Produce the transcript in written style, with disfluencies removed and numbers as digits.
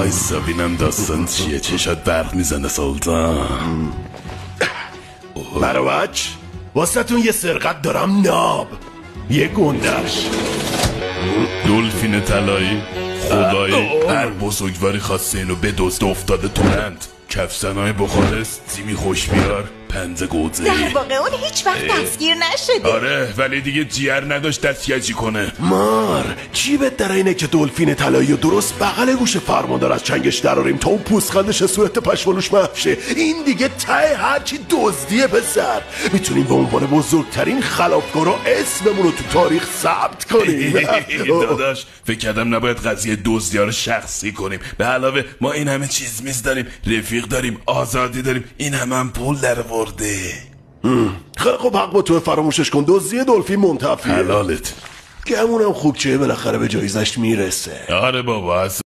وایسا بینم داستان چیه. چشات برق میزنه سلطان. برابچ واسه تون یه سرقت دارم ناب، یه گندش. دلفین طلایی خدایی هر بزرگواری خواسته اینو بدزد افتاده تو رند. کفسنای بخارست، تیمی خوش بیار، پنزه گوزه. در واقع اون هیچ وقت دستگیر نشده. آره ولی دیگه جیر نداشت دستگیجی کنه. مار چیبت در اینه که دلفین طلایی و درست بغل گوش فرماندار از چنگش دراریم تا اون پوزخندش صورت پشمالوش محشه. این دیگه ته هرچی دزدیه پسر. میتونیم به عنوان بزرگترین خلافکارا اسممون رو تو تاریخ ثبت کنیم. داداش فکر کردم نباید قضیه دزدی‌ها رو شخصی کنیم. به علاوه ما این همه چیز میز داریم، رفیق داریم، آزادی داریم، این همه پول در ورده. خیلی خب حق با تو، فراموشش کن. دزدی دلفین منتفیه. حلالت. گمونم خوب چه بالاخره به جایزش میرسه. آره بابا